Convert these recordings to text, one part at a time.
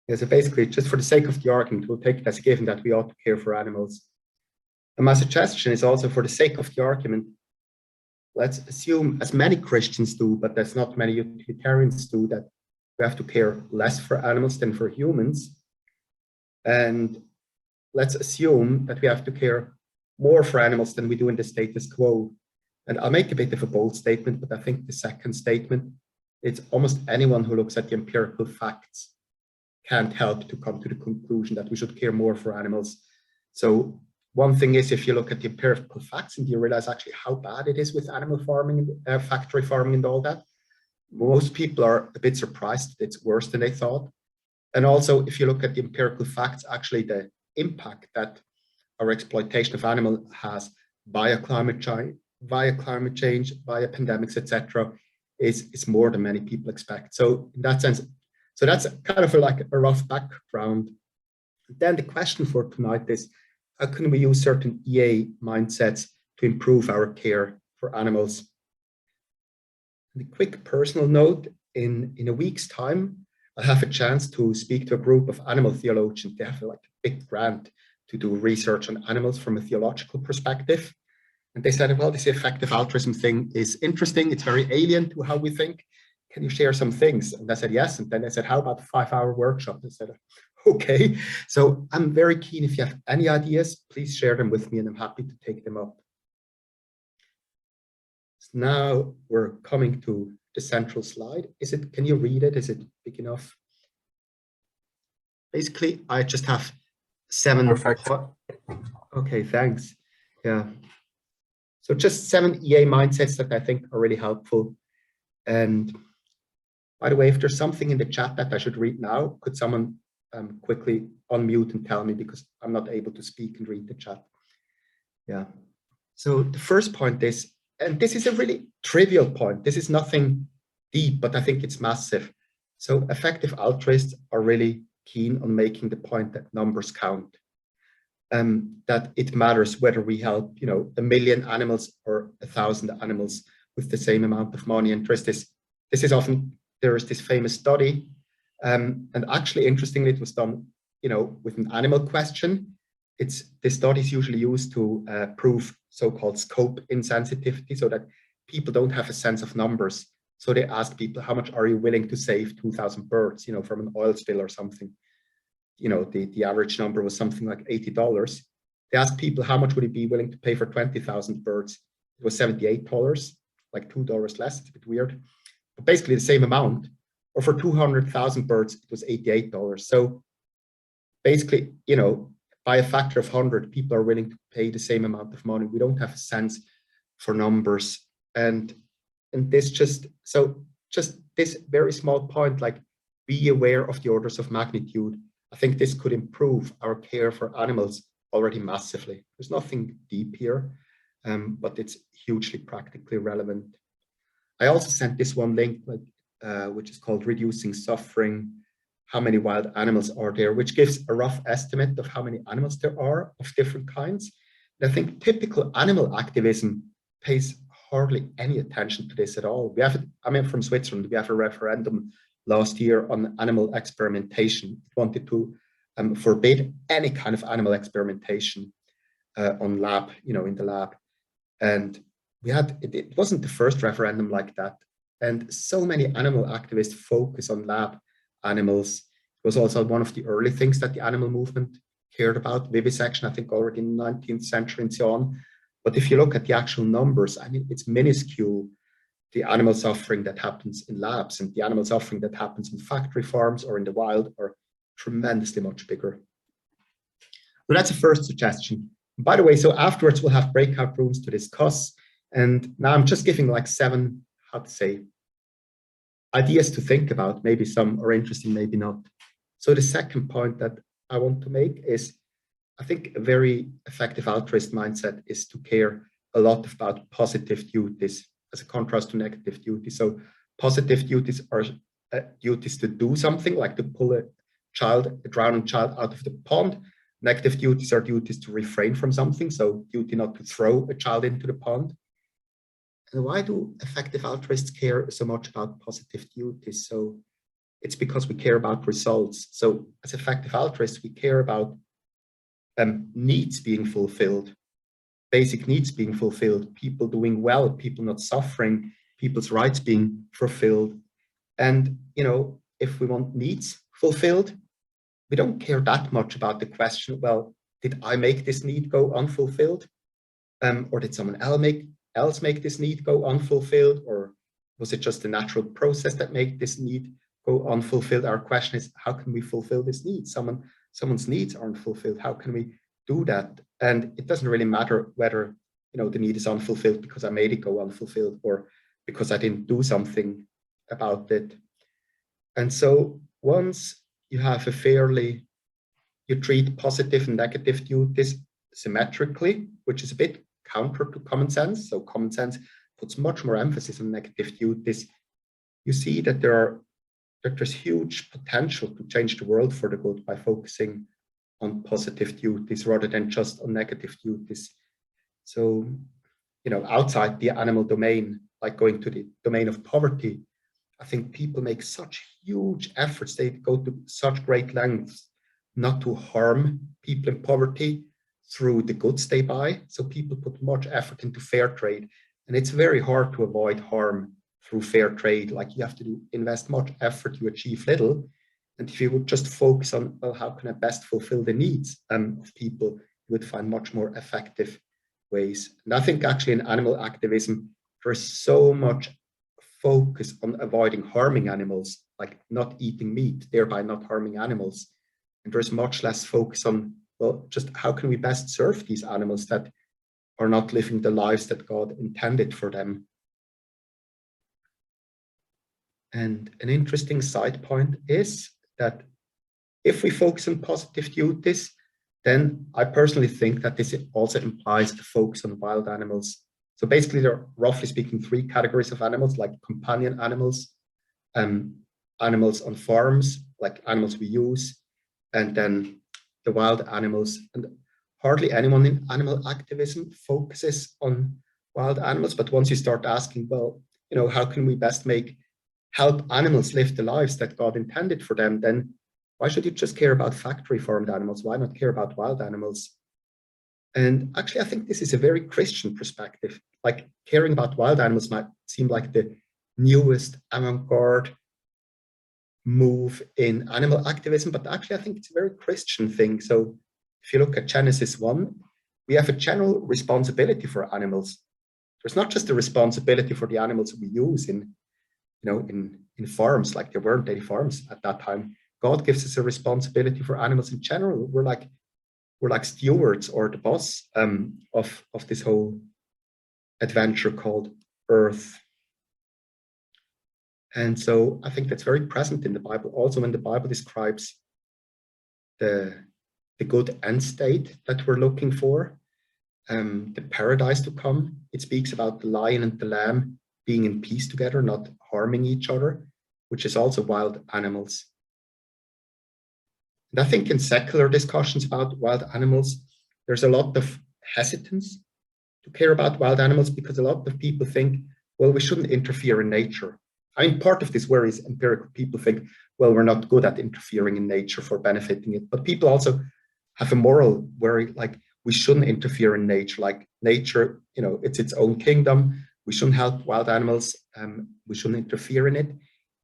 Yeah, so basically, just for the sake of the argument, we'll take it as a given that we ought to care for animals. And my suggestion is also, for the sake of the argument, let's assume, as many Christians do, but there's not many utilitarians do, that we have to care less for animals than for humans. And let's assume that we have to care more for animals than we do in the status quo. And I'll make a bit of a bold statement, but I think the second statement, it's almost anyone who looks at the empirical facts can't help to come to the conclusion that we should care more for animals. So one thing is, if you look at the empirical facts and you realize actually how bad it is with animal farming, factory farming and all that, most people are a bit surprised that it's worse than they thought. And also, if you look at the empirical facts, actually the impact that our exploitation of animals has via climate change, via pandemics, etc., is more than many people expect. So in that sense, so that's kind of like a rough background. Then the question for tonight is, how can we use certain EA mindsets to improve our care for animals? And a quick personal note, in a week's time, I'll have a chance to speak to a group of animal theologians. They have like a big grant to do research on animals from a theological perspective. And they said, well, this effective altruism thing is interesting. It's very alien to how we think. Can you share some things? And I said, yes. And then I said, how about a 5-hour workshop? I said, okay. So I'm very keen. If you have any ideas, please share them with me, and I'm happy to take them up. So now we're coming to the central slide. Can you read it? Is it big enough? Basically, I just have 7. Perfect. Okay, thanks. Yeah. So just 7 EA mindsets that I think are really helpful. And by the way, if there's something in the chat that I should read now, could someone quickly unmute and tell me, because I'm not able to speak and read the chat. Yeah. So the first point is, and this is a really trivial point. This is nothing deep, but I think it's massive. So effective altruists are really keen on making the point that numbers count. That it matters whether we help, 1 million animals or 1,000 animals with the same amount of money. And this is often, there is this famous study, and actually, interestingly, it was done, with an animal question. The study is usually used to prove so-called scope insensitivity, so that people don't have a sense of numbers. So they ask people, how much are you willing to save 2,000 birds, from an oil spill or something? The average number was something like $80. They asked people, how much would you be willing to pay for 20,000 birds? It was $78, like $2 less. It's a bit weird, but basically the same amount. Or for 200,000 birds, it was $88. So basically, by a factor of 100, people are willing to pay the same amount of money. We don't have a sense for numbers. And this just this very small point, like, be aware of the orders of magnitude. I think this could improve our care for animals already massively. There's nothing deep here, but it's hugely practically relevant. I also sent this one link, which is called Reducing Suffering. How many wild animals are there, which gives a rough estimate of how many animals there are of different kinds. And I think typical animal activism pays hardly any attention to this at all. I'm from Switzerland. We have a referendum last year on animal experimentation. It wanted to forbid any kind of animal experimentation in the lab. And it wasn't the first referendum like that. And so many animal activists focus on lab animals. It was also one of the early things that the animal movement cared about, vivisection, I think already in the 19th century and so on. But if you look at the actual numbers, I mean, it's minuscule. The animal suffering that happens in labs and the animal suffering that happens in factory farms or in the wild are tremendously much bigger. So that's a first suggestion. By the way, so afterwards we'll have breakout rooms to discuss. And now I'm just giving like 7, ideas to think about. Maybe some are interesting, maybe not. So the second point that I want to make is, I think a very effective altruist mindset is to care a lot about positive duties as a contrast to negative duties. So positive duties are duties to do something, like to pull a drowning child out of the pond. Negative duties are duties to refrain from something. So duty not to throw a child into the pond. And why do effective altruists care so much about positive duties? So it's because we care about results. So as effective altruists, we care about needs being fulfilled, basic needs being fulfilled, people doing well, people not suffering, people's rights being fulfilled. And, if we want needs fulfilled, we don't care that much about the question, well, did I make this need go unfulfilled? Or did someone else make this need go unfulfilled? Or was it just a natural process that made this need go unfulfilled? Our question is, how can we fulfill this need? Someone's needs aren't fulfilled. How can we do that? And it doesn't really matter whether the need is unfulfilled because I made it go unfulfilled or because I didn't do something about it. And so once you have you treat positive and negative duties symmetrically, which is a bit counter to common sense. So common sense puts much more emphasis on negative duties. You see that there's huge potential to change the world for the good by focusing on positive duties rather than just on negative duties. So, outside the animal domain, like going to the domain of poverty, I think people make such huge efforts. They go to such great lengths not to harm people in poverty through the goods they buy. So people put much effort into fair trade. And it's very hard to avoid harm through fair trade. Like you have to invest much effort, you achieve little. And if you would just focus on, well, how can I best fulfill the needs of people, you would find much more effective ways. And I think actually in animal activism, there's so much focus on avoiding harming animals, like not eating meat, thereby not harming animals. And there's much less focus on, well, just how can we best serve these animals that are not living the lives that God intended for them. And an interesting side point is that if we focus on positive duties, then I personally think that this also implies a focus on wild animals. So basically, there are, roughly speaking, 3 categories of animals, like companion animals, animals on farms, like animals we use, and then the wild animals. And hardly anyone in animal activism focuses on wild animals. But once you start asking, well, how can we best help animals live the lives that God intended for them, then why should you just care about factory farmed animals? Why not care about wild animals? And actually, I think this is a very Christian perspective. Like caring about wild animals might seem like the newest avant-garde move in animal activism, but actually I think it's a very Christian thing. So if you look at Genesis 1, we have a general responsibility for animals. There's not just a responsibility for the animals we use in farms, like there weren't any farms at that time. God gives us a responsibility for animals in general. We're like stewards or the boss of this whole adventure called Earth. And so I think that's very present in the Bible. Also, when the Bible describes the good end state that we're looking for, the paradise to come, it speaks about the lion and the lamb being in peace together, not harming each other, which is also wild animals. And I think in secular discussions about wild animals, there's a lot of hesitance to care about wild animals because a lot of people think, well, we shouldn't interfere in nature. I mean, part of this worry is empirical. People think, well, we're not good at interfering in nature for benefiting it. But people also have a moral worry, like we shouldn't interfere in nature. Like nature, it's its own kingdom. We shouldn't help wild animals. We shouldn't interfere in it.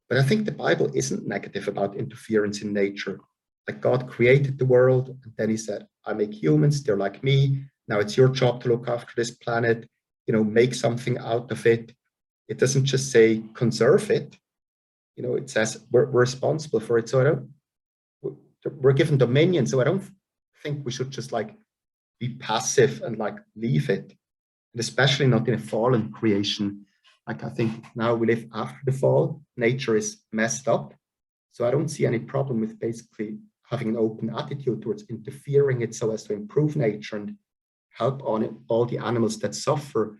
But I think the Bible isn't negative about interference in nature. Like God created the world, and then he said, I make humans, they're like me. Now it's your job to look after this planet, make something out of it. It doesn't just say conserve it. It says we're responsible for it. So we're given dominion. So I don't think we should just be passive and leave it. And especially not in a fallen creation. Like I think now we live after the fall, nature is messed up. So I don't see any problem with basically having an open attitude towards interfering it so as to improve nature and help on it, all the animals that suffer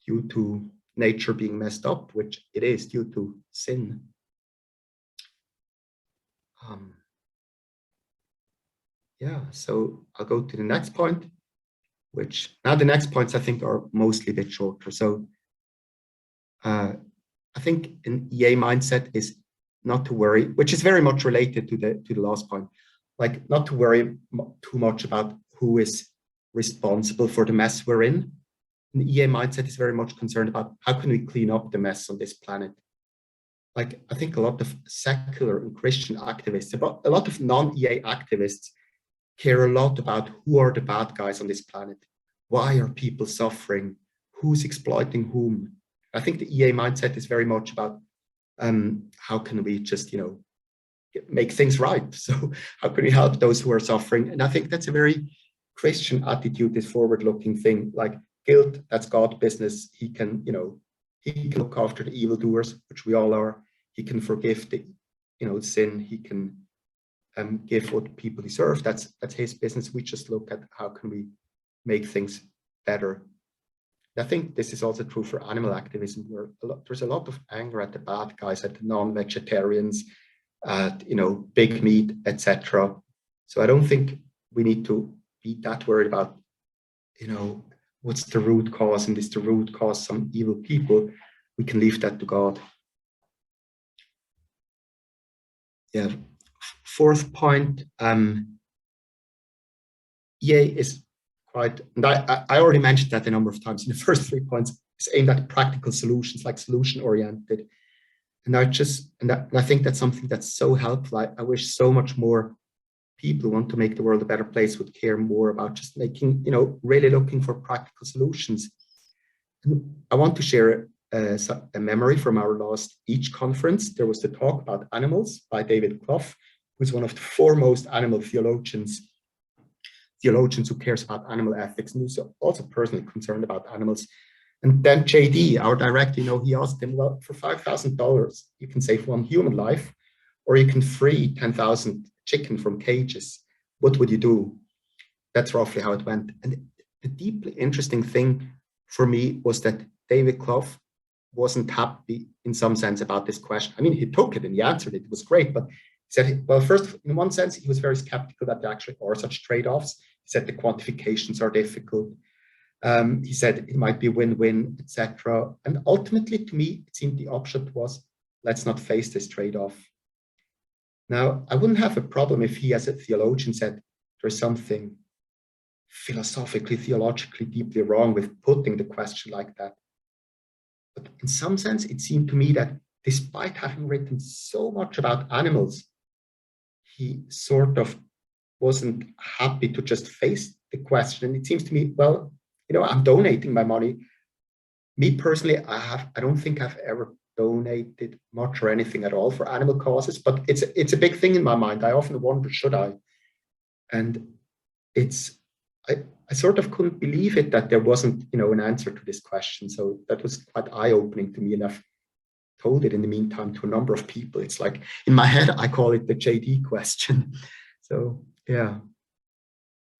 due to nature being messed up, which it is due to sin. So I'll go to the next point, which now the next points I think are mostly a bit shorter. So I think an EA mindset is not to worry, which is very much related to the last point, like not to worry too much about who is responsible for the mess we're in. And the EA mindset is very much concerned about how can we clean up the mess on this planet. Like, I think a lot of secular and Christian activists, about a lot of non-EA activists care a lot about who are the bad guys on this planet. Why are people suffering? Who's exploiting whom? I think the EA mindset is very much about how can we just, make things right? So how can we help those who are suffering? And I think that's a very Christian attitude, this forward-looking thing. Like guilt, that's God business. He can look after the evildoers, which we all are. He can forgive the, sin. He can give what people deserve. That's his business. We just look at how can we make things better. I think this is also true for animal activism, where there's a lot of anger at the bad guys, at the non-vegetarians, at big meat, etc. So I don't think we need to be that worried about, what's the root cause, and is the root cause some evil people? We can leave that to God. Yeah. Fourth point, EA is quite, and I already mentioned that a number of times in the first 3 points, it's aimed at practical solutions, like solution-oriented. And I think that's something that's so helpful. I wish so much more people want to make the world a better place, would care more about just making, really looking for practical solutions. And I want to share a memory from our last EACH conference. There was the talk about animals by David Clough, who's one of the foremost animal theologians who cares about animal ethics, and who's also personally concerned about animals. And then JD, our director, he asked him, well, for $5,000, you can save one human life, or you can free 10,000 chicken from cages. What would you do? That's roughly how it went. And the deeply interesting thing for me was that David Clough wasn't happy in some sense about this question. I mean, he took it and he answered it. It was great, but he said, well, first, in one sense, he was very skeptical that there actually are such trade-offs. He said the quantifications are difficult. He said it might be win-win, etc. And ultimately, to me, it seemed the upshot was, let's not face this trade-off. Now, I wouldn't have a problem if he, as a theologian, said there's something philosophically, theologically deeply wrong with putting the question like that. But in some sense, it seemed to me that despite having written so much about animals, he sort of wasn't happy to just face the question. And it seems to me, well, I'm donating my money. Me personally, I don't think I've ever donated much or anything at all for animal causes, but it's a big thing in my mind. I often wonder, should I? And I sort of couldn't believe it that there wasn't, an answer to this question. So that was quite eye-opening to me, and I've told it in the meantime to a number of people. It's like, in my head, I call it the JD question. So yeah.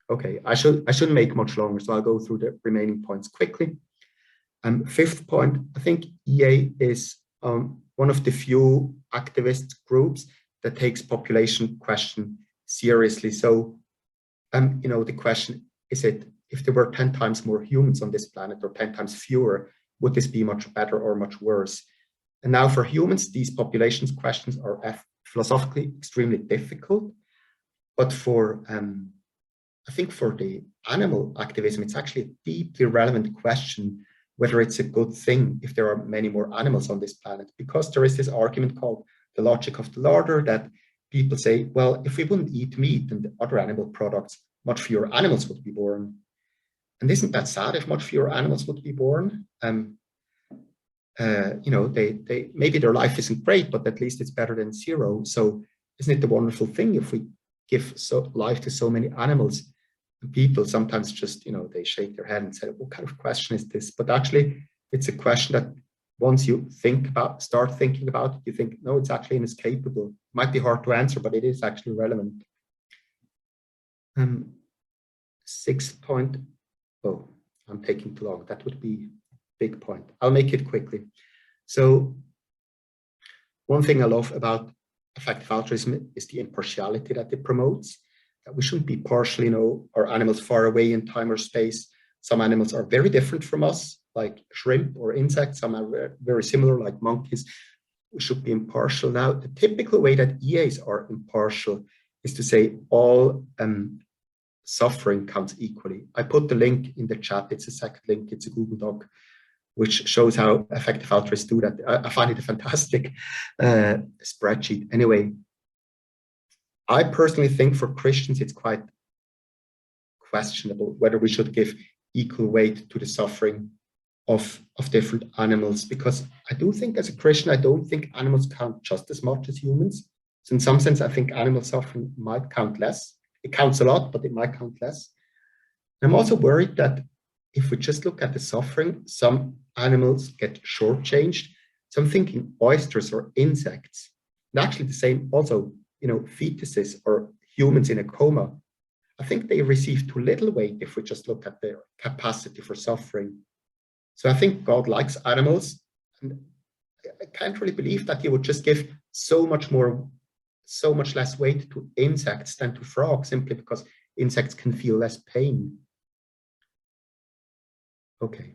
Okay, I shouldn't make much longer, so I'll go through the remaining points quickly. Fifth point, I think EA is one of the few activist groups that takes population question seriously. So, the question, is it, if there were 10 times more humans on this planet or 10 times fewer, would this be much better or much worse? And now for humans, these populations questions are philosophically extremely difficult, but I think for the animal activism, it's actually a deeply relevant question whether it's a good thing if there are many more animals on this planet, because there is this argument called the logic of the larder, that people say, well, if we wouldn't eat meat and other animal products, much fewer animals would be born. And isn't that sad if much fewer animals would be born? They maybe their life isn't great, but at least it's better than zero. So isn't it a wonderful thing if we give life to so many animals? And people sometimes just, they shake their head and say, what kind of question is this? But actually, it's a question that once you start thinking about it, you think, no, it's actually inescapable. It might be hard to answer, but it is actually relevant. Sixth point. Oh, I'm taking too long. That would be a big point. I'll make it quickly. So one thing I love about effective altruism is the impartiality that it promotes. That we shouldn't be partial, are animals far away in time or space. Some animals are very different from us, like shrimp or insects. Some are very similar, like monkeys. we should be impartial. Now, the typical way that EAs are impartial is to say all suffering counts equally. I put the link in the chat. It's a second link. It's a Google Doc, which shows how effective altruists do that. I find it a fantastic spreadsheet. Anyway, I personally think for Christians, it's quite questionable whether we should give equal weight to the suffering of different animals, because I do think as a Christian, I don't think animals count just as much as humans. So in some sense, I think animal suffering might count less. It counts a lot, but it might count less. I'm also worried that if we just look at the suffering, some animals get shortchanged. So I'm thinking oysters or insects, and actually the same also, fetuses or humans in a coma. I think they receive too little weight if we just look at their capacity for suffering. So I think God likes animals, and I can't really believe that he would just give so much less weight to insects than to frogs, simply because insects can feel less pain. Okay,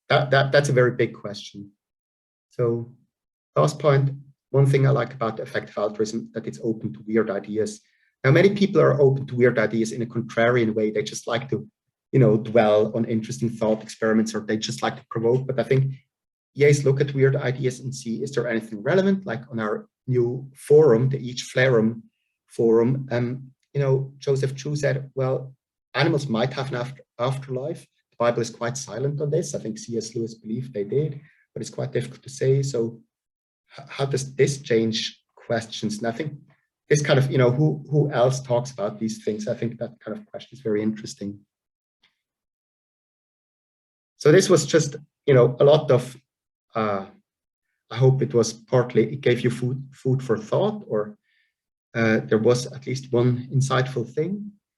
that's a very big question. So last point, one thing I like about effective altruism, that it's open to weird ideas. Now, many people are open to weird ideas in a contrarian way. They just like to, dwell on interesting thought experiments, or they just like to provoke. But I think EAs look at weird ideas and see, is there anything relevant? Like on our new forum, the Each Flarum forum, Joseph Chu said, well, animals might have an afterlife. The Bible is quite silent on this. I think C.S. Lewis believed they did, but it's quite difficult to say. So how does this change questions? And I think this kind of, who else talks about these things? I think that kind of question is very interesting. So this was just, a lot of, I hope it was partly, it gave you food for thought, or there was at least one insightful thing.